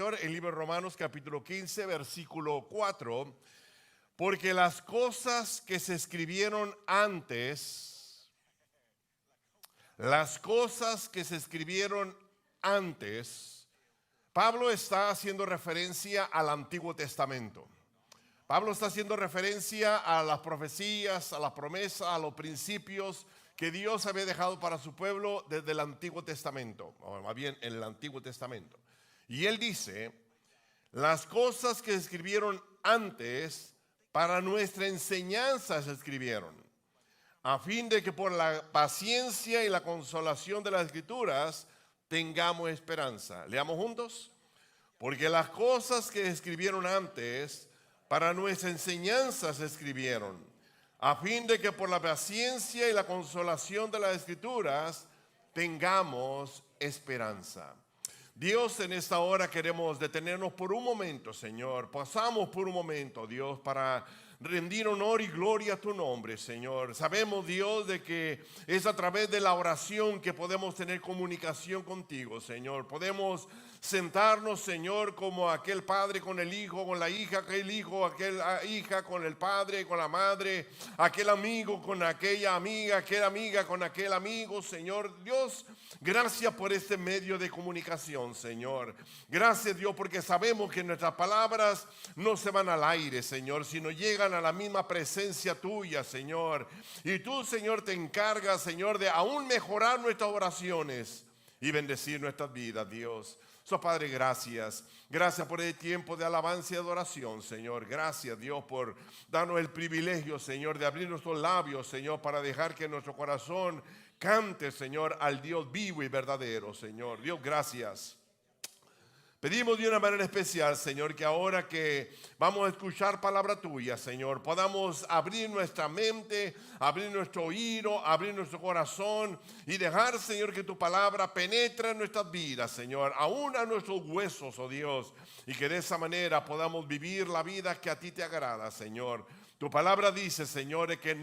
Señor, el libro de Romanos capítulo 15, versículo 4, porque las cosas que se escribieron antes, Pablo está haciendo referencia al Antiguo Testamento. Pablo está haciendo referencia a las profecías, a las promesas, a los principios que Dios había dejado para su pueblo desde el Antiguo Testamento, o más bien en el Antiguo Testamento. Y él dice, las cosas que se escribieron antes para nuestra enseñanza se escribieron, a fin de que por la paciencia y la consolación de las Escrituras tengamos esperanza. Leamos juntos. Porque las cosas que se escribieron antes para nuestra enseñanza se escribieron, a fin de que por la paciencia y la consolación de las Escrituras tengamos esperanza. Dios, en esta hora queremos detenernos por un momento, Señor. Pasamos por un momento, Dios, para rendir honor y gloria a tu nombre, Señor. Sabemos, Dios, de que es a través de la oración que podemos tener comunicación contigo, Señor. Podemos sentarnos, Señor, como aquel padre con el hijo, con la hija, aquel hijo, aquella hija con el padre, con la madre, aquel amigo con aquella amiga con aquel amigo, Señor. Dios, gracias por este medio de comunicación, Señor. Gracias, Dios, porque sabemos que nuestras palabras no se van al aire, Señor, sino llegan a la misma presencia tuya, Señor. Y tú, Señor, te encargas, Señor, de aún mejorar nuestras oraciones y bendecir nuestras vidas, Dios. Padre, gracias. Gracias por el tiempo de alabanza y adoración, Señor. Gracias, Dios, por darnos el privilegio, Señor, de abrir nuestros labios, Señor, para dejar que nuestro corazón cante, Señor, al Dios vivo y verdadero, Señor. Dios, gracias. Pedimos de una manera especial, Señor, que ahora que vamos a escuchar palabra tuya, Señor, podamos abrir nuestra mente, abrir nuestro oído, abrir nuestro corazón y dejar, Señor, que tu palabra penetre en nuestras vidas, Señor, aún a nuestros huesos, oh Dios, y que de esa manera podamos vivir la vida que a ti te agrada, Señor. Tu palabra dice, Señor, que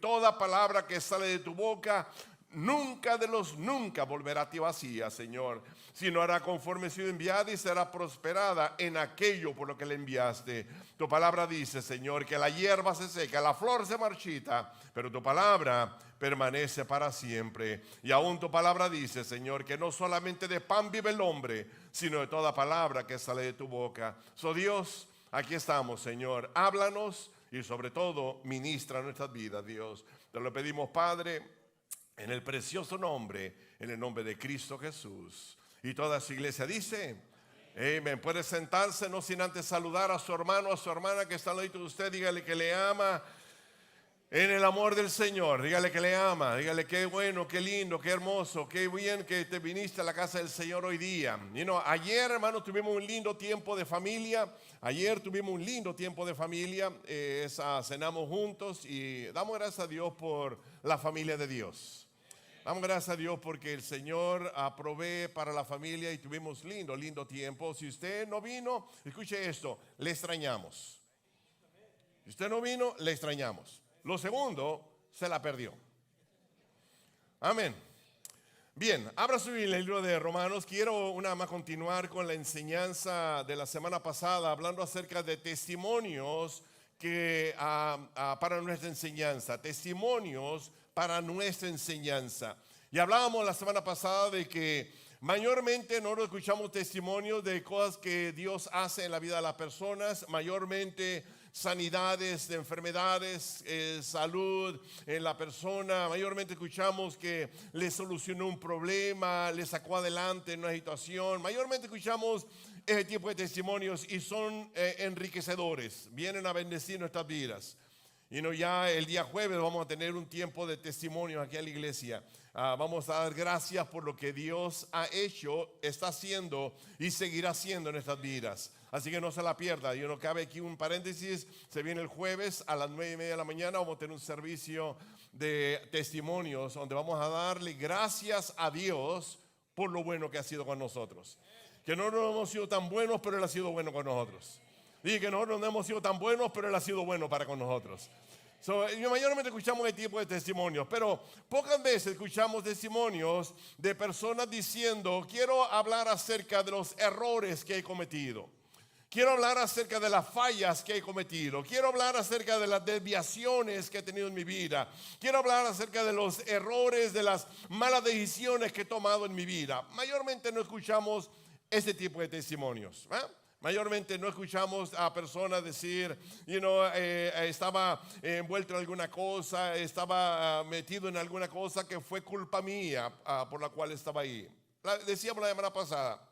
toda palabra que sale de tu boca nunca volverá a ti vacía, Señor, sino hará conforme ha sido enviada y será prosperada en aquello por lo que le enviaste. Tu palabra dice, Señor, que la hierba se seca, la flor se marchita, pero tu palabra permanece para siempre. Y aún tu palabra dice, Señor, que no solamente de pan vive el hombre, sino de toda palabra que sale de tu boca. Dios, aquí estamos, Señor, háblanos y sobre todo ministra nuestras vidas, Dios. Te lo pedimos, Padre, en el precioso nombre, en el nombre de Cristo Jesús. Y toda su iglesia dice, amén. Puede sentarse, no sin antes saludar a su hermano, a su hermana que está al lado de usted. Dígale que le ama en el amor del Señor. Dígale que le ama. Dígale qué bueno, qué lindo, qué hermoso, qué bien que te viniste a la casa del Señor hoy día. Ayer, hermano, tuvimos un lindo tiempo de familia. Cenamos juntos y damos gracias a Dios por la familia de Dios. Damos gracias a Dios porque el Señor provee para la familia y tuvimos lindo tiempo. Si usted no vino, escuche esto, le extrañamos. Si usted no vino, le extrañamos. Lo segundo, se la perdió. Amén. Bien, abra su Biblia, el libro de Romanos. Quiero una más continuar con la enseñanza de la semana pasada, hablando acerca de testimonios que para nuestra enseñanza. Testimonios para nuestra enseñanza. Y hablábamos la semana pasada de que mayormente nosotros escuchamos testimonios de cosas que Dios hace en la vida de las personas, mayormente sanidades de enfermedades, salud en la persona. Mayormente escuchamos que le solucionó un problema, le sacó adelante en una situación. Mayormente escuchamos ese tipo de testimonios y son enriquecedores, vienen a bendecir nuestras vidas. Ya el día jueves vamos a tener un tiempo de testimonios aquí en la iglesia. Vamos a dar gracias por lo que Dios ha hecho, está haciendo y seguirá haciendo en nuestras vidas. Así que no se la pierda. Cabe aquí un paréntesis. Se viene el jueves a las 9:30 de la mañana. Vamos a tener un servicio de testimonios donde vamos a darle gracias a Dios por lo bueno que ha sido con nosotros. Que no hemos sido tan buenos, pero Él ha sido bueno con nosotros. Dije que nosotros no hemos sido tan buenos, pero Él ha sido bueno para con nosotros. Mayormente escuchamos este tipo de testimonios, pero pocas veces escuchamos testimonios de personas diciendo: quiero hablar acerca de los errores que he cometido. Quiero hablar acerca de las fallas que he cometido. Quiero hablar acerca de las desviaciones que he tenido en mi vida. Quiero hablar acerca de los errores, de las malas decisiones que he tomado en mi vida. Mayormente no escuchamos ese tipo de testimonios, ¿eh? Mayormente no escuchamos a personas decir, estaba envuelto en alguna cosa, estaba metido en alguna cosa que fue culpa mía por la cual estaba ahí. Decíamos la semana pasada,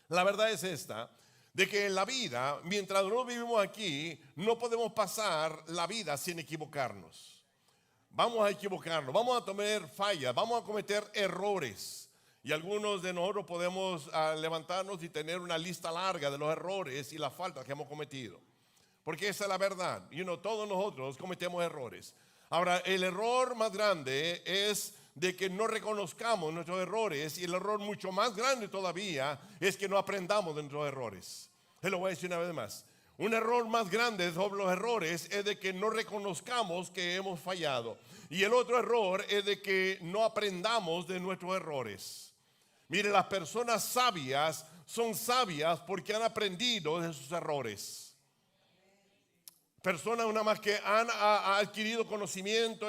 la verdad es esta, de que en la vida, mientras no vivimos aquí, no podemos pasar la vida sin equivocarnos. Vamos a equivocarnos, vamos a tener fallas, vamos a cometer errores. Y algunos de nosotros podemos levantarnos y tener una lista larga de los errores y las faltas que hemos cometido. Porque esa es la verdad. Todos nosotros cometemos errores. Ahora, el error más grande es de que no reconozcamos nuestros errores, y el error mucho más grande todavía es que no aprendamos de nuestros errores. Se lo voy a decir una vez más. Un error más grande sobre los errores es de que no reconozcamos que hemos fallado. Y el otro error es de que no aprendamos de nuestros errores. Mire, las personas sabias son sabias porque han aprendido de sus errores. Personas una más que han adquirido conocimiento,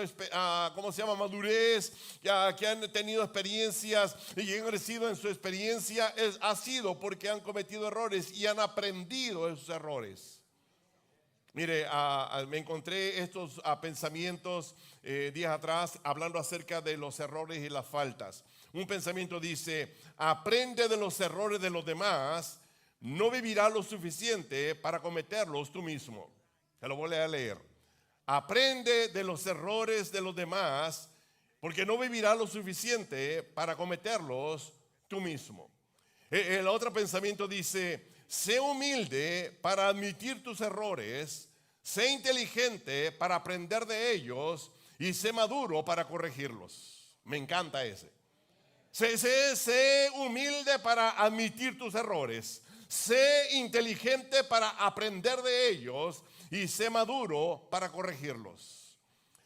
madurez, que han tenido experiencias y han crecido en su experiencia, ha sido porque han cometido errores y han aprendido de sus errores. Mire, me encontré estos pensamientos días atrás hablando acerca de los errores y las faltas. Un pensamiento dice: aprende de los errores de los demás, no vivirás lo suficiente para cometerlos tú mismo. Se lo voy a leer. Aprende de los errores de los demás, porque no vivirás lo suficiente para cometerlos tú mismo. El otro pensamiento dice: sé humilde para admitir tus errores, sé inteligente para aprender de ellos y sé maduro para corregirlos. Me encanta ese. Sé humilde para admitir tus errores, sé inteligente para aprender de ellos y sé maduro para corregirlos.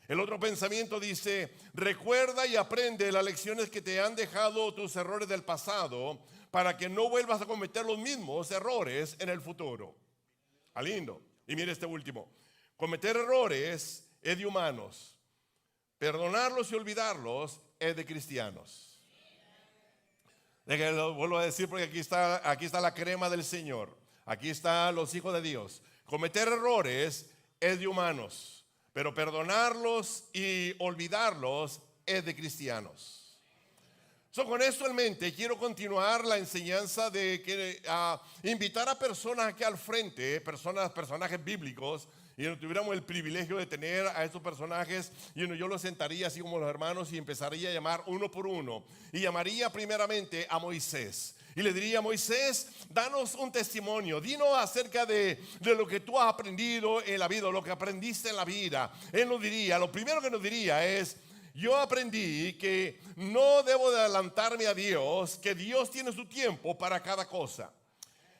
El otro pensamiento dice: recuerda y aprende las lecciones que te han dejado tus errores del pasado, para que no vuelvas a cometer los mismos errores en el futuro. Lindo. Y mire este último: cometer errores es de humanos, perdonarlos y olvidarlos es de cristianos. Lo vuelvo a decir porque aquí está la crema del Señor. Aquí están los hijos de Dios. Cometer errores es de humanos, pero perdonarlos y olvidarlos es de cristianos. Con esto en mente, quiero continuar la enseñanza de que invitar a personas aquí al frente, personajes bíblicos, y no tuviéramos el privilegio de tener a estos personajes, yo los sentaría así como los hermanos y empezaría a llamar uno por uno. Y llamaría primeramente a Moisés. Y le diría: Moisés, danos un testimonio, dinos acerca de lo que tú has aprendido en la vida, lo que aprendiste en la vida. Él nos diría, lo primero que nos diría es: yo aprendí que no debo de adelantarme a Dios, que Dios tiene su tiempo para cada cosa.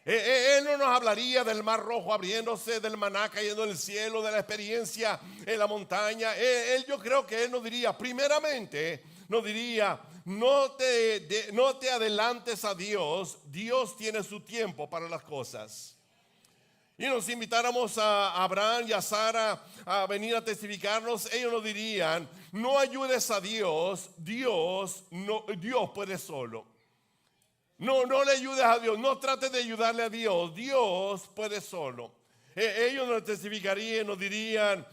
Él no nos hablaría del mar rojo abriéndose, del maná cayendo del cielo, de la experiencia en la montaña. Yo creo que él nos diría, primeramente, nos diría: no te adelantes a Dios, Dios tiene su tiempo para las cosas. Y nos invitáramos a Abraham y a Sara a venir a testificarnos, ellos nos dirían: no ayudes a Dios, Dios puede solo. No le ayudes a Dios, no trates de ayudarle a Dios, Dios puede solo. Ellos nos testificarían, nos dirían: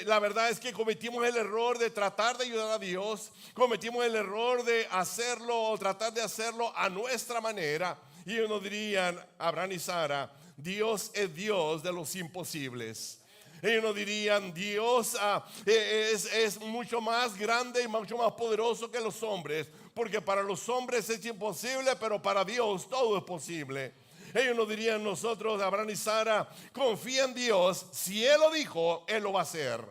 la verdad es que cometimos el error de tratar de ayudar a Dios, cometimos el error de hacerlo o tratar de hacerlo a nuestra manera. Y ellos nos dirían, Abraham y Sara: Dios es Dios de los imposibles. Ellos nos dirían: Dios es mucho más grande y mucho más poderoso que los hombres, porque para los hombres es imposible, pero para Dios todo es posible. Ellos nos dirían nosotros, Abraham y Sara: confía en Dios, si Él lo dijo, Él lo va a hacer.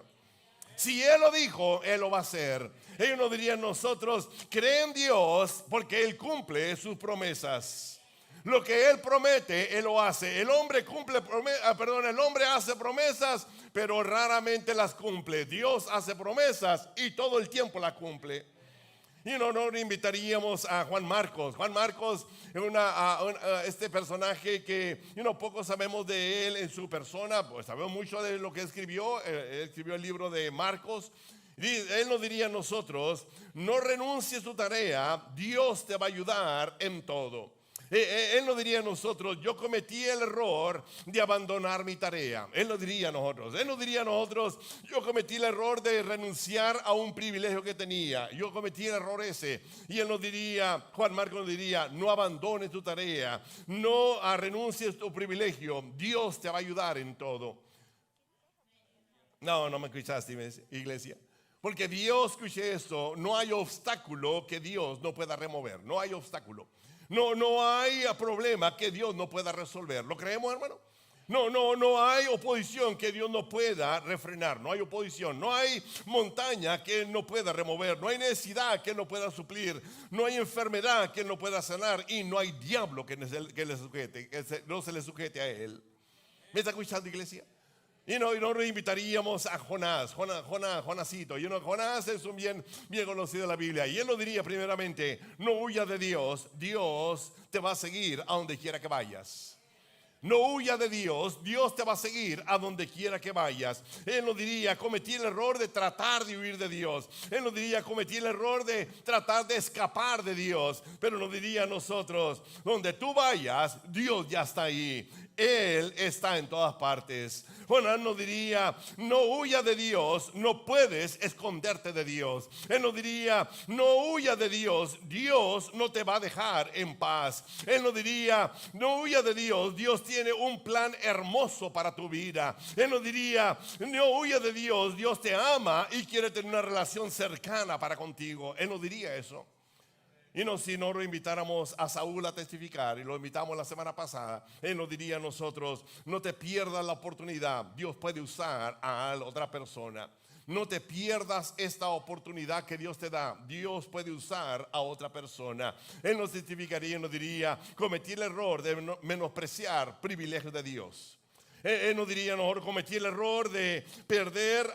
Si Él lo dijo, Él lo va a hacer. Ellos nos dirían nosotros: cree en Dios porque Él cumple sus promesas. Lo que Él promete, Él lo hace. El hombre el hombre hace promesas, pero raramente las cumple. Dios hace promesas y todo el tiempo las cumple. Y no invitaríamos a Juan Marcos. Juan Marcos es este personaje que poco sabemos de él en su persona. Pues sabemos mucho de lo que escribió. Él escribió el libro de Marcos. Él nos diría a nosotros: no renuncies a tu tarea, Dios te va a ayudar en todo. Él nos diría a nosotros: yo cometí el error de abandonar mi tarea. Él nos diría a nosotros: yo cometí el error de renunciar a un privilegio que tenía. Yo cometí el error ese. Y él nos diría, Juan Marcos nos diría: no abandones tu tarea, no renuncies a tu privilegio, Dios te va a ayudar en todo. No me escuchaste, iglesia. Porque Dios, escuche esto, no hay obstáculo que Dios no pueda remover. No hay obstáculo. No hay problema que Dios no pueda resolver. ¿Lo creemos, hermano? No hay oposición que Dios no pueda refrenar. No hay oposición. No hay montaña que Él no pueda remover. No hay necesidad que Él no pueda suplir. No hay enfermedad que Él no pueda sanar. Y no hay diablo que le sujete, no se le sujete a Él. ¿Me está escuchando, iglesia? Y no invitaríamos a Jonásito. Jonás es un bien conocido de la Biblia. Y él lo diría primeramente: no huyas de Dios. Dios te va a seguir a donde quiera que vayas. No huyas de Dios, Dios te va a seguir a donde quiera que vayas. Él nos diría: cometí el error de tratar de huir de Dios. Él nos diría: cometí el error de tratar de escapar de Dios. Pero nos diría a nosotros: donde tú vayas, Dios ya está ahí. Él está en todas partes. Jonás nos diría: no huyas de Dios, no puedes esconderte de Dios. Él nos diría: no huyas de Dios, Dios no te va a dejar en paz. Él nos diría: no huyas de Dios, Dios tiene un plan hermoso para tu vida. Él nos diría: no huyas de Dios, Dios te ama y quiere tener una relación cercana para contigo. Él nos diría eso. Y si no lo invitáramos a Saúl a testificar, y lo invitamos la semana pasada, él nos diría a nosotros: no te pierdas la oportunidad, Dios puede usar a otra persona. No te pierdas esta oportunidad que Dios te da, Dios puede usar a otra persona. Él nos testificaría y nos diría: cometí el error de menospreciar privilegios de Dios. Él nos diría: mejor cometí el error de perder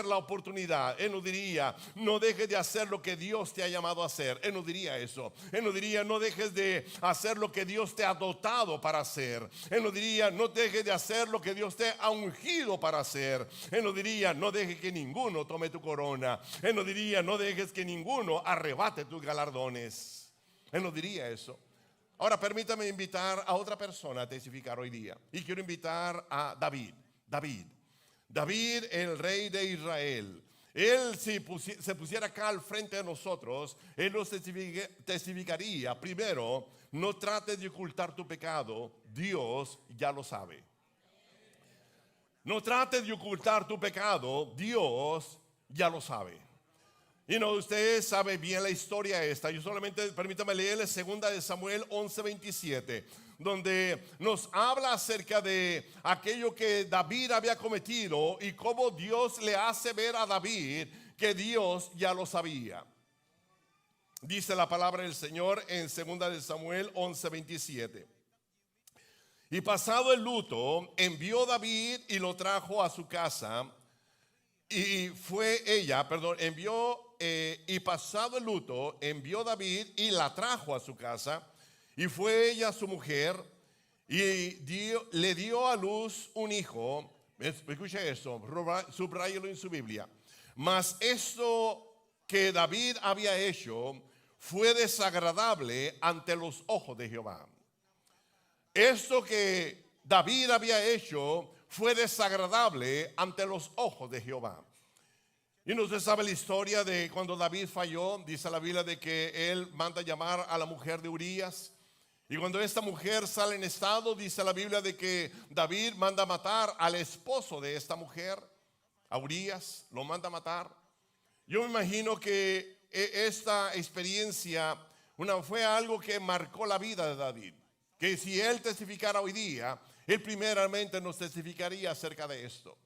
la oportunidad. Él nos diría: no dejes de hacer lo que Dios te ha llamado a hacer. Él nos diría eso. Él nos diría: no dejes de hacer lo que Dios te ha dotado para hacer. Él nos diría: no dejes de hacer lo que Dios te ha ungido para hacer. Él nos diría: no dejes que ninguno tome tu corona. Él nos diría: no dejes que ninguno arrebate tus galardones. Él nos diría eso. Ahora permítame invitar a otra persona a testificar hoy día. Y quiero invitar a David, el rey de Israel. Él, si se pusiera acá al frente de nosotros, él nos testificaría: primero, no trates de ocultar tu pecado, Dios ya lo sabe. No trates de ocultar tu pecado, Dios ya lo sabe. Y usted sabe bien la historia esta. Yo solamente, permítame leerle 2 Samuel 11:27, donde nos habla acerca de aquello que David había cometido y cómo Dios le hace ver a David que Dios ya lo sabía. Dice la palabra del Señor en 2 Samuel 11:27. Y pasado el luto, envió David y lo trajo a su casa. Y pasado el luto, envió David y la trajo a su casa. Y fue ella su mujer y le dio a luz un hijo. Escuche eso, subráyelo en su Biblia. Mas esto que David había hecho fue desagradable ante los ojos de Jehová. Esto que David había hecho fue desagradable ante los ojos de Jehová. Y usted sabe la historia de cuando David falló. Dice la Biblia de que él manda llamar a la mujer de Urías. Y cuando esta mujer sale en estado, dice la Biblia de que David manda matar al esposo de esta mujer, a Urías, lo manda matar. Yo me imagino que esta experiencia fue algo que marcó la vida de David. Que si él testificara hoy día, él primeramente nos testificaría acerca de esto,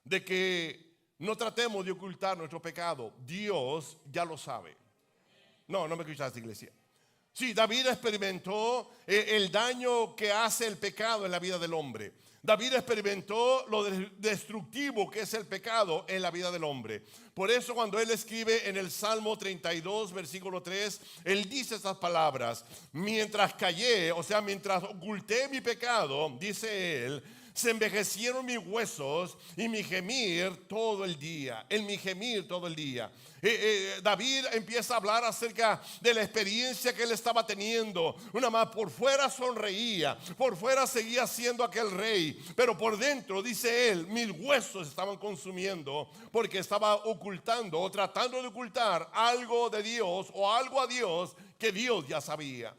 de que no tratemos de ocultar nuestro pecado, Dios ya lo sabe. No me escuchaste, iglesia. Sí, David experimentó el daño que hace el pecado en la vida del hombre. David experimentó lo destructivo que es el pecado en la vida del hombre. Por eso cuando él escribe en el Salmo 32, versículo 3, él dice estas palabras: mientras callé, o sea, mientras oculté mi pecado, dice él, se envejecieron mis huesos y mi gemir todo el día. En mi gemir todo el día. David empieza a hablar acerca de la experiencia que él estaba teniendo. Una más, por fuera sonreía, por fuera seguía siendo aquel rey, pero por dentro, dice él, mis huesos estaban consumiendo, porque estaba ocultando o tratando de ocultar algo de Dios o algo a Dios que Dios ya sabía.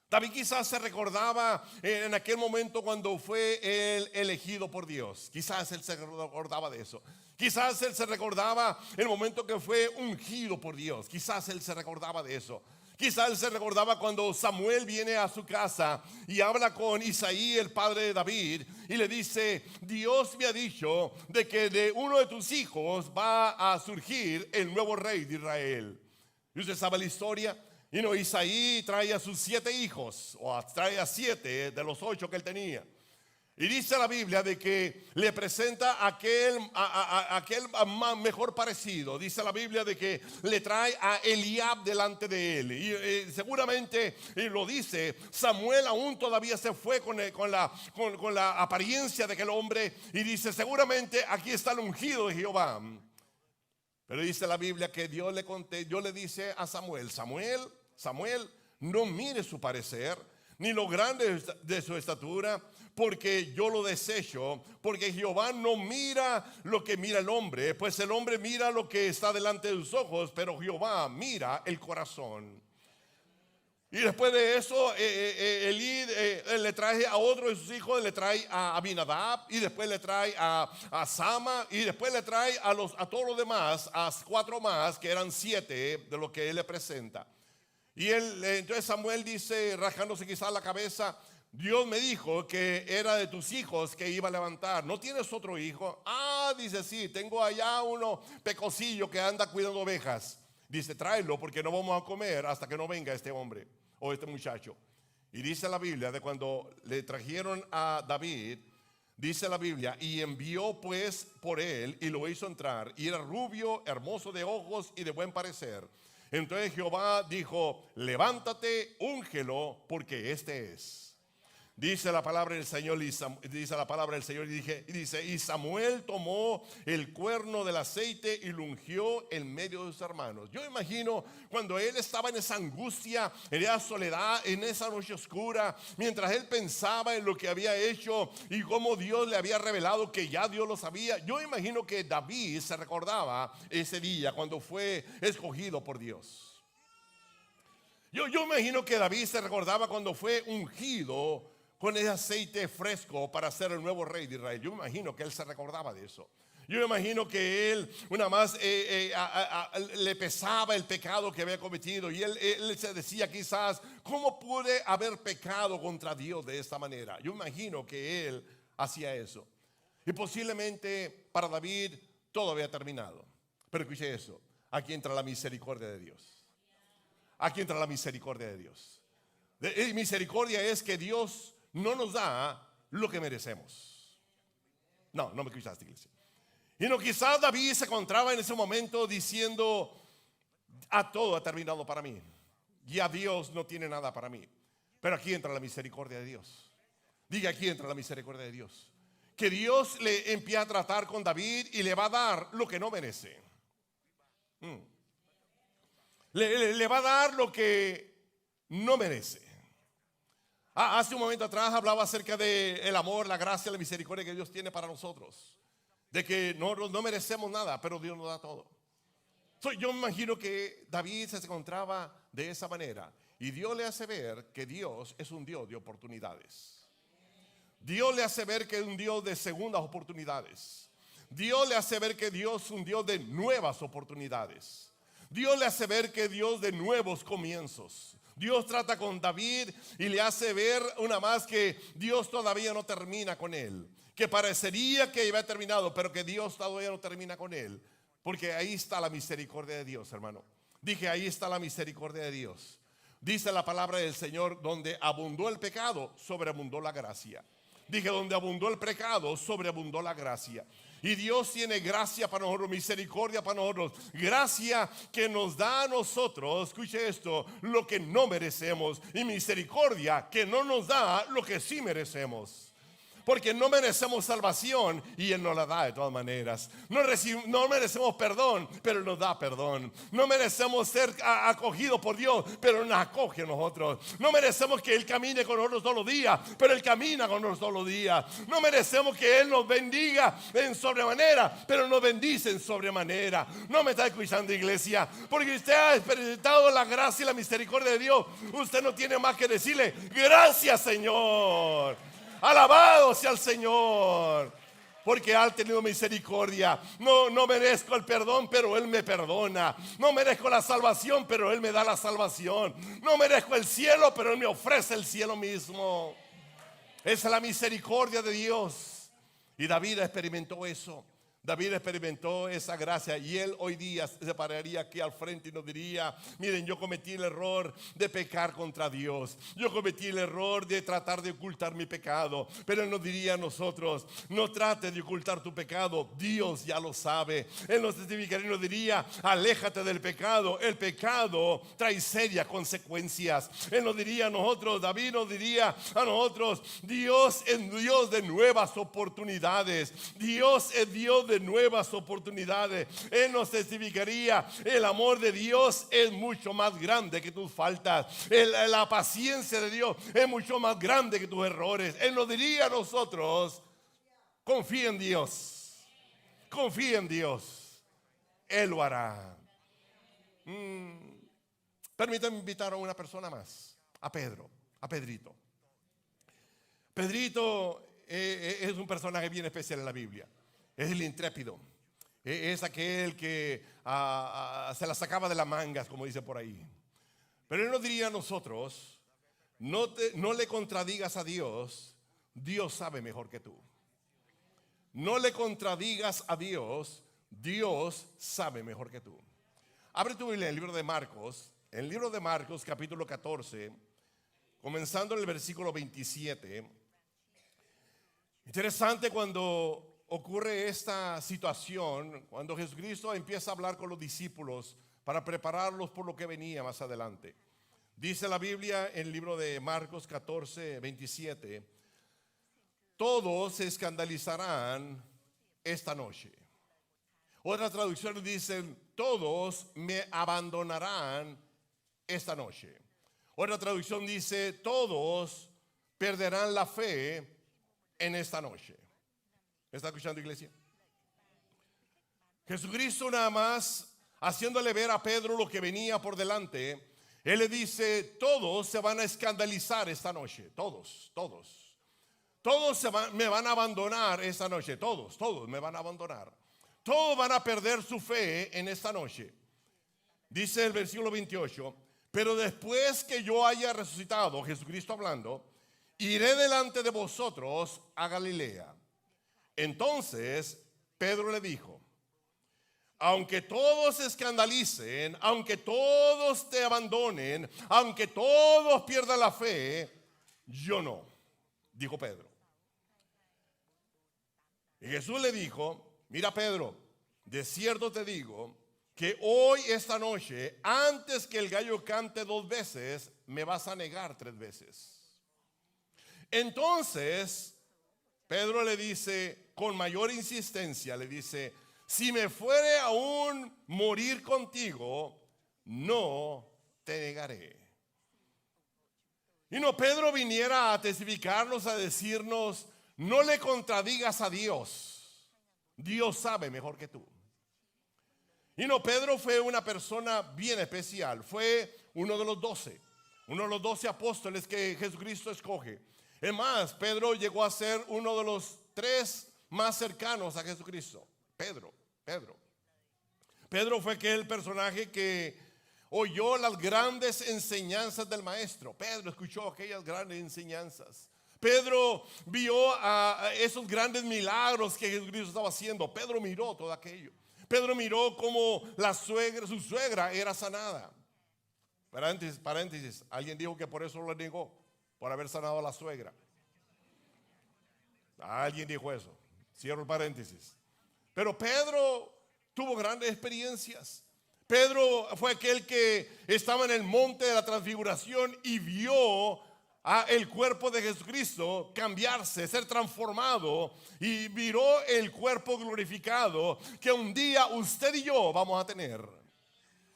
David quizás se recordaba en aquel momento cuando fue él elegido por Dios. Quizás él se recordaba de eso. Quizás él se recordaba el momento que fue ungido por Dios. Quizás él se recordaba de eso. Quizás él se recordaba cuando Samuel viene a su casa y habla con Isaí, el padre de David, y le dice: Dios me ha dicho de que de uno de tus hijos va a surgir el nuevo rey de Israel. ¿Y usted sabe la historia? Y no, Isaí trae a sus 7 hijos, o trae a 7 de los 8 que él tenía. Y dice la Biblia de que le presenta a aquel mejor parecido. Dice la Biblia de que le trae a Eliab delante de él. Y seguramente lo dice, Samuel aún todavía se fue con la apariencia de aquel hombre. Y dice, seguramente aquí está el ungido de Jehová. Pero dice la Biblia que Dios le dice a Samuel: Samuel, no mire su parecer, ni lo grande de su estatura, porque yo lo desecho, porque Jehová no mira lo que mira el hombre, pues el hombre mira lo que está delante de sus ojos, pero Jehová mira el corazón. Y después de eso, Elí le trae a otro de sus hijos, le trae a Abinadab, y después le trae a Sama, y después le trae a todos los demás, a 4 más, que eran 7 de lo que él le presenta. Y entonces Samuel dice, rajándose quizás la cabeza: Dios me dijo que era de tus hijos que iba a levantar. ¿No tienes otro hijo? Dice, sí, tengo allá uno pecosillo que anda cuidando ovejas. Dice, tráelo porque no vamos a comer hasta que no venga este hombre o este muchacho. Y dice la Biblia de cuando le trajeron a David, dice la Biblia, y envió pues por él y lo hizo entrar. Y era rubio, hermoso de ojos y de buen parecer. Entonces Jehová dijo: levántate, úngelo, porque este es. Dice la palabra del Señor, y dice, y Samuel tomó el cuerno del aceite y lo ungió en medio de sus hermanos. Yo imagino cuando él estaba en esa angustia, en esa soledad, en esa noche oscura, mientras él pensaba en lo que había hecho y cómo Dios le había revelado que ya Dios lo sabía. Yo imagino que David se recordaba ese día cuando fue escogido por Dios. Yo imagino que David se recordaba cuando fue ungido con ese aceite fresco para ser el nuevo rey de Israel. Yo me imagino que él se recordaba de eso. Yo me imagino que él una más le pesaba el pecado que había cometido. Y él se decía quizás: ¿cómo pude haber pecado contra Dios de esta manera? Yo me imagino que él hacía eso. Y posiblemente para David todo había terminado. Pero escuche eso: aquí entra la misericordia de Dios. Aquí entra la misericordia de Dios. Y misericordia es que Dios no nos da lo que merecemos. No me escuchaste, iglesia. Y no, quizás David se encontraba en ese momento diciendo: todo ha terminado para mí, ya Dios no tiene nada para mí. Pero aquí entra la misericordia de Dios. Diga, aquí entra la misericordia de Dios. Que Dios le empieza a tratar con David y le va a dar lo que no merece. Le va a dar lo que no merece. Hace un momento atrás hablaba acerca del amor, la gracia, la misericordia que Dios tiene para nosotros. De que no merecemos nada, pero Dios nos da todo. Yo me imagino que David se encontraba de esa manera. Y Dios le hace ver que Dios es un Dios de oportunidades. Dios le hace ver que es un Dios de segundas oportunidades. Dios le hace ver que Dios es un Dios de nuevas oportunidades. Dios le hace ver que Dios de nuevos comienzos. Dios trata con David y le hace ver una más que Dios todavía no termina con él. Que parecería que había terminado, pero que Dios todavía no termina con él. Porque ahí está la misericordia de Dios, hermano. Dije, ahí está la misericordia de Dios. Dice la palabra del Señor, donde abundó el pecado, sobreabundó la gracia. Dije, donde abundó el pecado, sobreabundó la gracia. Y Dios tiene gracia para nosotros, misericordia para nosotros. Gracia que nos da a nosotros, escuche esto, lo que no merecemos. Y misericordia que no nos da lo que sí merecemos. Porque no merecemos salvación y Él nos la da de todas maneras. No merecemos perdón, pero Él nos da perdón. No merecemos ser acogidos por Dios, pero nos acoge a nosotros. No merecemos que Él camine con nosotros todos los días, pero Él camina con nosotros todos los días. No merecemos que Él nos bendiga en sobremanera, pero nos bendice en sobremanera. No me está escuchando, iglesia, porque usted ha experimentado la gracia y la misericordia de Dios. Usted no tiene más que decirle, gracias, Señor. Alabado sea el Señor, porque ha tenido misericordia. No merezco el perdón, pero Él me perdona. No merezco la salvación, pero Él me da la salvación. No merezco el cielo, pero Él me ofrece el cielo mismo. Esa es la misericordia de Dios. Y David experimentó eso. David experimentó esa gracia y él hoy día se pararía aquí al frente y nos diría, miren, yo cometí el error de pecar contra Dios. Yo cometí el error de tratar de ocultar mi pecado. Pero Él nos diría a nosotros, no trate de ocultar tu pecado, Dios ya lo sabe. Él nos testificaría y nos diría, aléjate del pecado. El pecado trae serias consecuencias. Él nos diría a nosotros, David nos diría a nosotros, Dios es Dios de nuevas oportunidades. Dios es Dios de nuevas oportunidades. Él nos testificaría, el amor de Dios es mucho más grande que tus faltas. La paciencia de Dios es mucho más grande que tus errores. Él nos diría a nosotros, confía en Dios, confía en Dios, Él lo hará. Permítanme invitar a una persona más, a Pedrito. Pedrito es un personaje bien especial en la Biblia. Es el intrépido. Es aquel que se la sacaba de las mangas, como dice por ahí. Pero Él nos diría a nosotros, no le contradigas a Dios. Dios sabe mejor que tú. No le contradigas a Dios. Dios sabe mejor que tú. Abre tu Biblia en el libro de Marcos. En el libro de Marcos, capítulo 14, comenzando en el versículo 27. Interesante cuando ocurre esta situación, cuando Jesucristo empieza a hablar con los discípulos para prepararlos por lo que venía más adelante. Dice la Biblia en el libro de Marcos 14, 27, todos se escandalizarán esta noche. Otras traducciones dicen, todos me abandonarán esta noche. Otra traducción dice, todos perderán la fe en esta noche. ¿Me está escuchando, iglesia? Jesucristo nada más haciéndole ver a Pedro lo que venía por delante. Él le dice, todos se van a escandalizar esta noche. Todos me van a abandonar esta noche. Todos me van a abandonar. Todos van a perder su fe en esta noche. Dice el versículo 28, pero después que yo haya resucitado, Jesucristo hablando, iré delante de vosotros a Galilea. Entonces Pedro le dijo, aunque todos se escandalicen, aunque todos te abandonen, aunque todos pierdan la fe, yo no, dijo Pedro. Y Jesús le dijo, mira Pedro, de cierto te digo que hoy esta noche, antes que el gallo cante 2 veces, me vas a negar 3 veces. Entonces Pedro le dice con mayor insistencia, le dice, si me fuere aún morir contigo, no te negaré. Y no, Pedro viniera a testificarnos, a decirnos, no le contradigas a Dios. Dios sabe mejor que tú. Y no, Pedro fue una persona bien especial. Fue uno de los 12 apóstoles que Jesucristo escoge. Es más, Pedro llegó a ser uno de los 3 más cercanos a Jesucristo. Pedro fue aquel personaje que oyó las grandes enseñanzas del maestro. Pedro escuchó aquellas grandes enseñanzas. Pedro vio a esos grandes milagros que Jesucristo estaba haciendo. Pedro miró todo aquello. Pedro miró como su suegra era sanada. Paréntesis, alguien dijo que por eso lo negó, por haber sanado a la suegra. Alguien dijo eso. Cierro el paréntesis. Pero Pedro tuvo grandes experiencias. Pedro fue aquel que estaba en el monte de la transfiguración y vio el cuerpo de Jesucristo cambiarse, ser transformado, y miró el cuerpo glorificado que un día usted y yo vamos a tener.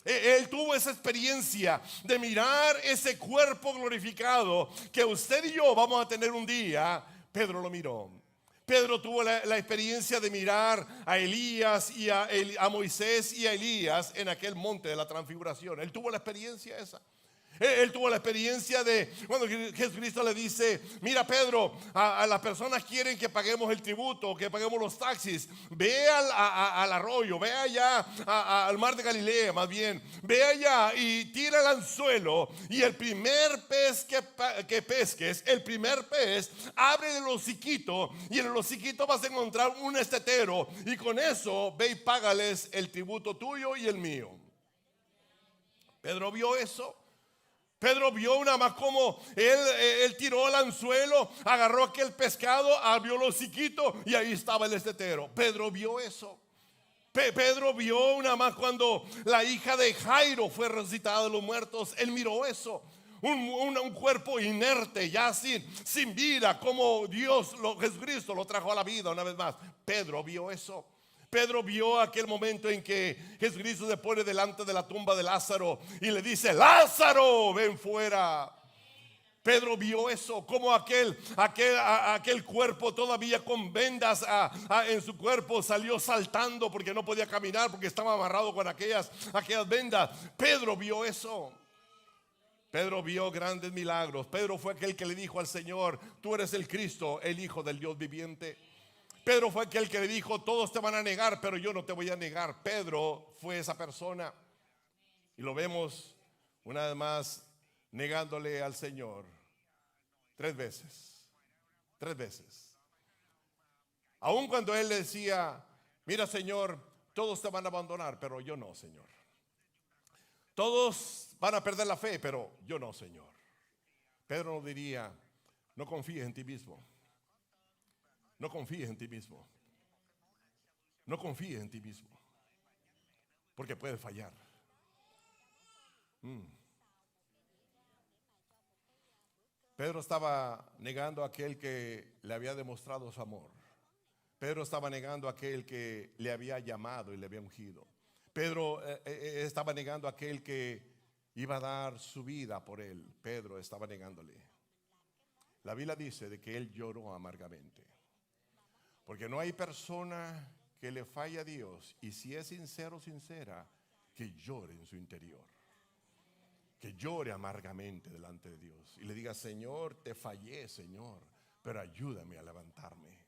Él tuvo esa experiencia de mirar ese cuerpo glorificado que usted y yo vamos a tener un día. Pedro lo miró. Pedro tuvo la experiencia de mirar a Elías y a Moisés y a Elías en aquel monte de la transfiguración. Él tuvo la experiencia esa. Él tuvo la experiencia de cuando Jesucristo le dice: mira, Pedro, a las personas quieren que paguemos el tributo, que paguemos los taxis. Ve al arroyo, ve allá al mar de Galilea, más bien. Ve allá y tira el anzuelo, y el primer pez que pesques, el primer pez, abre el hociquito, y en el hociquito vas a encontrar un estetero, y con eso ve y págales el tributo tuyo y el mío. Pedro vio eso. Pedro vio una más como él tiró el anzuelo, agarró aquel pescado, abrió el hociquito y ahí estaba el estetero. Pedro vio eso. Pedro vio una más cuando la hija de Jairo fue resucitada de los muertos. Él miró eso. Un cuerpo inerte, ya sin vida, como Jesucristo lo trajo a la vida una vez más. Pedro vio eso. Pedro vio aquel momento en que Jesucristo se pone delante de la tumba de Lázaro y le dice: Lázaro, ven fuera. Pedro vio eso, como aquel cuerpo todavía con vendas en su cuerpo salió saltando porque no podía caminar, porque estaba amarrado con aquellas vendas. Pedro vio eso. Pedro vio grandes milagros. Pedro fue aquel que le dijo al Señor: tú eres el Cristo, el Hijo del Dios viviente. Pedro fue aquel que le dijo: todos te van a negar, pero yo no te voy a negar. Pedro fue esa persona. Y lo vemos una vez más negándole al Señor 3 veces. 3 veces. Aun cuando él le decía: mira, Señor, todos te van a abandonar, pero yo no, Señor. Todos van a perder la fe, pero yo no, Señor. Pedro nos diría: no confíes en ti mismo. No confíes en ti mismo. No confíes en ti mismo, porque puedes fallar. Pedro estaba negando a aquel que le había demostrado su amor. Pedro estaba negando a aquel que le había llamado y le había ungido. Pedro estaba negando a aquel que iba a dar su vida por él. Pedro estaba negándole. La Biblia dice de que él lloró amargamente. Porque no hay persona que le falle a Dios, y si es sincero o sincera, que llore en su interior. Que llore amargamente delante de Dios y le diga: Señor, te fallé, Señor, pero ayúdame a levantarme.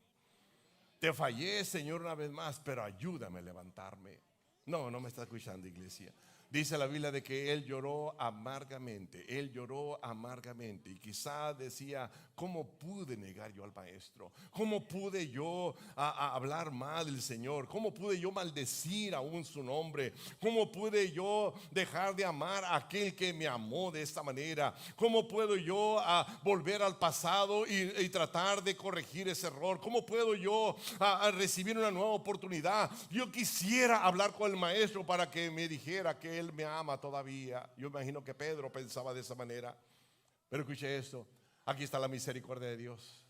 Te fallé, Señor, una vez más, pero ayúdame a levantarme. No me está escuchando, iglesia. Dice la Biblia de que él lloró amargamente. Él lloró amargamente. Y quizá decía: ¿cómo pude negar yo al maestro? ¿Cómo pude yo hablar mal del Señor? ¿Cómo pude yo maldecir aún su nombre? ¿Cómo pude yo dejar de amar a aquel que me amó de esta manera? ¿Cómo puedo yo volver al pasado y tratar de corregir ese error? ¿Cómo puedo yo recibir una nueva oportunidad? Yo quisiera hablar con el maestro para que me dijera que él me ama todavía. Yo imagino que Pedro pensaba de esa manera. Pero escuche esto: aquí está la misericordia de Dios.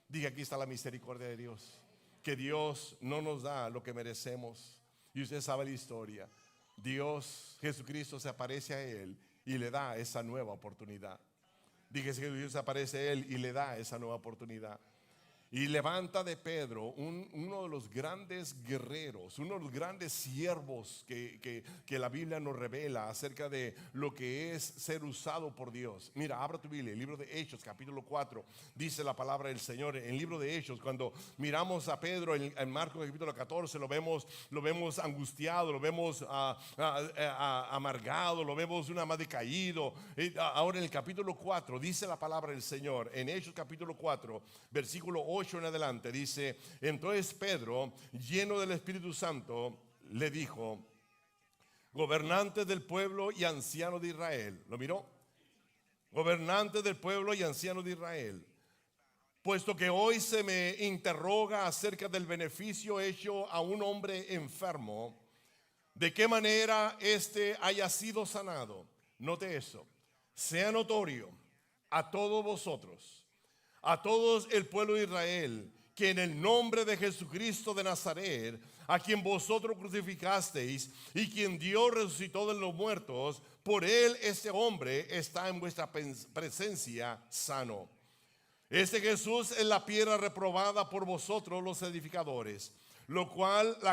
Diga: aquí está la misericordia de Dios. Que Dios no nos da lo que merecemos. Y usted sabe la historia. Dios, Jesucristo, se aparece a él y le da esa nueva oportunidad. Diga: que Dios se aparece a él y le da esa nueva oportunidad. Y levanta de Pedro uno de los grandes guerreros, uno de los grandes siervos que la Biblia nos revela acerca de lo que es ser usado por Dios. Mira, abra tu Biblia, el libro de Hechos, capítulo 4, dice la palabra del Señor. En el libro de Hechos, cuando miramos a Pedro en Marcos capítulo 14, lo vemos angustiado, lo vemos amargado, lo vemos una más decaído. Ahora en el capítulo 4 dice la palabra del Señor, en Hechos capítulo 4, versículo 8 en adelante, dice: entonces Pedro, lleno del Espíritu Santo, le dijo: gobernantes del pueblo y ancianos de Israel. ¿Lo miró? Gobernantes del pueblo y ancianos de Israel, puesto que hoy se me interroga acerca del beneficio hecho a un hombre enfermo, de qué manera éste haya sido sanado. Note eso: sea notorio a todos vosotros, a todos el pueblo de Israel, que en el nombre de Jesucristo de Nazaret, a quien vosotros crucificasteis y quien Dios resucitó de los muertos, por él este hombre está en vuestra presencia sano. Este Jesús es la piedra reprobada por vosotros los edificadores, la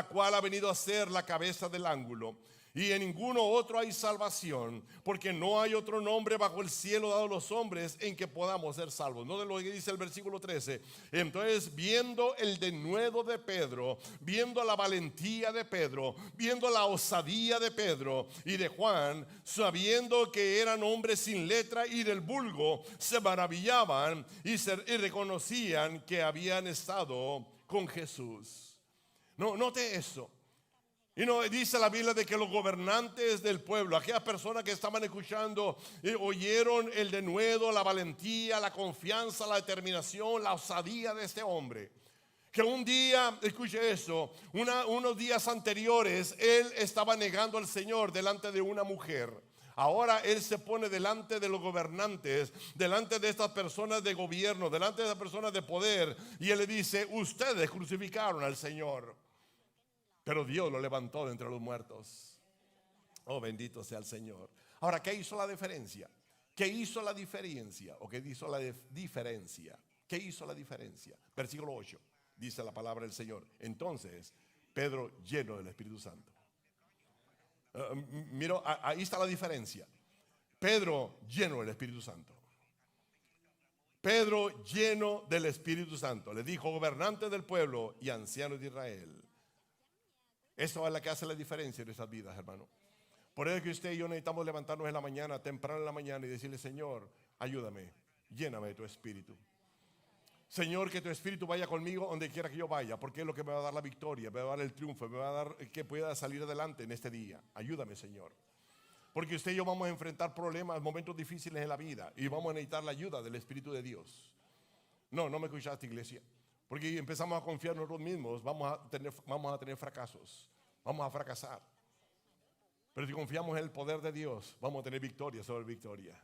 cual ha venido a ser la cabeza del ángulo. Y en ninguno otro hay salvación, porque no hay otro nombre bajo el cielo dado a los hombres en que podamos ser salvos. ¿No? De lo que dice el versículo 13. Entonces, viendo el denuedo de Pedro, viendo la valentía de Pedro, viendo la osadía de Pedro y de Juan, sabiendo que eran hombres sin letra y del vulgo, se maravillaban y reconocían que habían estado con Jesús. No, note eso. Y no dice la Biblia de que los gobernantes del pueblo, aquellas personas que estaban escuchando, oyeron el denuedo, la valentía, la confianza, la determinación, la osadía de este hombre. Que un día, escuche eso, unos días anteriores él estaba negando al Señor delante de una mujer. Ahora él se pone delante de los gobernantes, delante de estas personas de gobierno, delante de estas personas de poder, y él le dice: ustedes crucificaron al Señor, pero Dios lo levantó de entre los muertos. Oh, bendito sea el Señor. Ahora, ¿qué hizo la diferencia? ¿Qué hizo la diferencia? ¿O qué hizo la diferencia? ¿Qué hizo la diferencia? Versículo 8, dice la palabra del Señor: entonces Pedro, lleno del Espíritu Santo. Mira, ahí está la diferencia. Pedro, lleno del Espíritu Santo. Pedro, lleno del Espíritu Santo, le dijo: gobernantes del pueblo y ancianos de Israel. Eso es lo que hace la diferencia en nuestras vidas, hermano. Por eso es que usted y yo necesitamos levantarnos en la mañana, temprano en la mañana, y decirle: Señor, ayúdame, lléname de tu espíritu. Señor, que tu espíritu vaya conmigo donde quiera que yo vaya, porque es lo que me va a dar la victoria, me va a dar el triunfo, me va a dar que pueda salir adelante en este día. Ayúdame, Señor. Porque usted y yo vamos a enfrentar problemas, momentos difíciles en la vida, y vamos a necesitar la ayuda del Espíritu de Dios. No me escuchaste, iglesia. Porque empezamos a confiar en nosotros mismos, vamos a tener fracasos, vamos a fracasar. Pero si confiamos en el poder de Dios, vamos a tener victoria sobre victoria.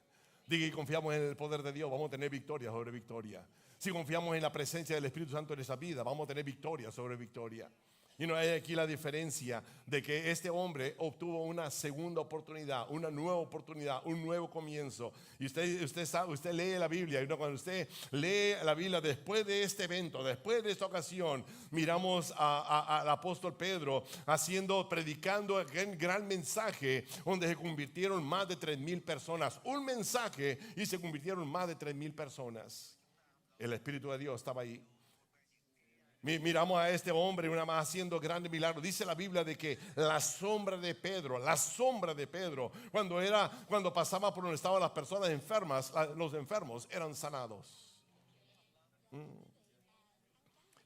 Diga: y confiamos en el poder de Dios, vamos a tener victoria sobre victoria. Si confiamos en la presencia del Espíritu Santo en esa vida, vamos a tener victoria sobre victoria. Y no hay aquí la diferencia de que este hombre obtuvo una segunda oportunidad, una nueva oportunidad, un nuevo comienzo. Y usted lee la Biblia, y cuando usted lee la Biblia después de este evento, después de esta ocasión, miramos al apóstol Pedro predicando aquel gran mensaje donde se convirtieron más de 3,000 personas. Un mensaje y se convirtieron más de 3,000 personas. El Espíritu de Dios estaba ahí. Miramos a este hombre una más haciendo grandes milagros. Dice la Biblia de que la sombra de Pedro, cuando pasaba por donde estaban las personas enfermas, los enfermos eran sanados.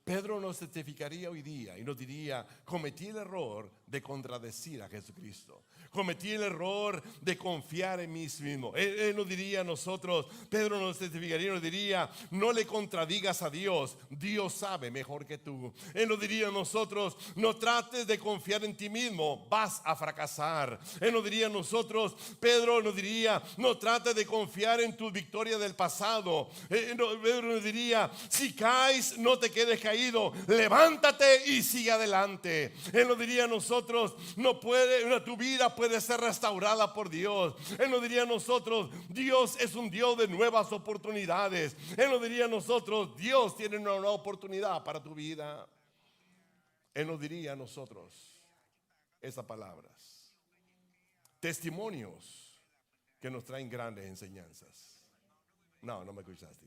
Pedro nos testificaría hoy día y nos diría: cometí el error de contradecir a Jesucristo, cometí el error de confiar en mí mismo. Él nos diría a nosotros, Pedro nos testificaría y nos diría: no le contradigas a Dios, Dios sabe mejor que tú. Él nos diría a nosotros: no trates de confiar en ti mismo, vas a fracasar. Él nos diría a nosotros, Pedro nos diría: no trates de confiar en tu victoria del pasado. Pedro nos diría: si caes, no te quedes caído, levántate y sigue adelante. Él nos diría a nosotros: tu vida puede ser restaurada por Dios. Él nos diría a nosotros: Dios es un Dios de nuevas oportunidades. Él nos diría a nosotros: Dios tiene una nueva oportunidad para tu vida. Él nos diría a nosotros esas palabras, testimonios que nos traen grandes enseñanzas. No me escuchaste.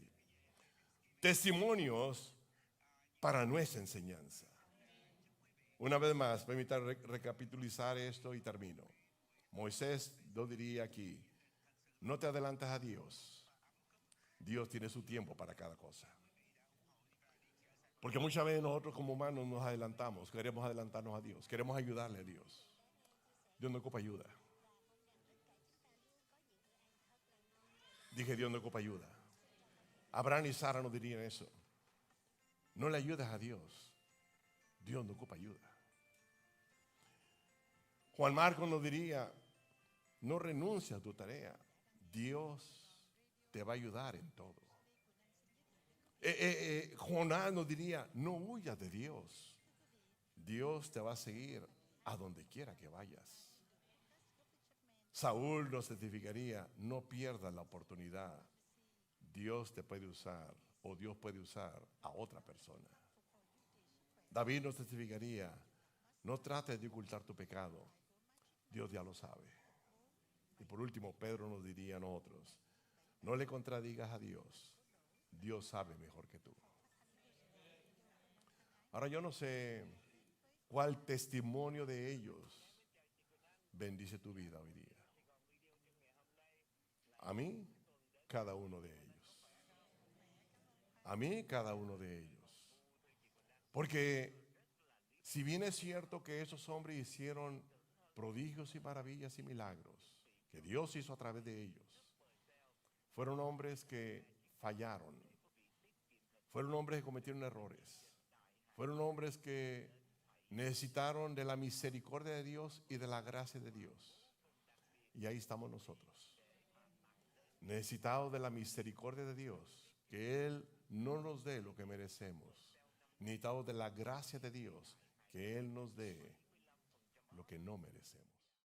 Testimonios para nuestra enseñanza. Una vez más, permítanme recapitulizar esto y termino. Moisés lo diría aquí: no te adelantes a Dios. Dios tiene su tiempo para cada cosa. Porque muchas veces nosotros como humanos nos adelantamos, queremos adelantarnos a Dios, queremos ayudarle a Dios. Dios no ocupa ayuda. Dije, Dios no ocupa ayuda. Abraham y Sara nos dirían eso. No le ayudes a Dios. Dios no ocupa ayuda. Juan Marcos nos diría, no renuncies a tu tarea. Dios te va a ayudar en todo. Jonás nos diría, no huyas de Dios. Dios te va a seguir a donde quiera que vayas. Saúl nos certificaría, no pierdas la oportunidad. Dios te puede usar o Dios puede usar a otra persona. David nos certificaría, no trates de ocultar tu pecado. Dios ya lo sabe. Y por último, Pedro nos diría a nosotros, no le contradigas a Dios. Dios sabe mejor que tú. Ahora yo no sé cuál testimonio de ellos bendice tu vida hoy día. A mí, cada uno de ellos. A mí, cada uno de ellos. Porque si bien es cierto que esos hombres hicieron prodigios y maravillas y milagros, que Dios hizo a través de ellos, fueron hombres que fallaron. Fueron hombres que cometieron errores. Fueron hombres que necesitaron de la misericordia de Dios y de la gracia de Dios. Y ahí estamos nosotros. Necesitados de la misericordia de Dios, que Él no nos dé lo que merecemos. Necesitados de la gracia de Dios, que Él nos dé lo que no merecemos.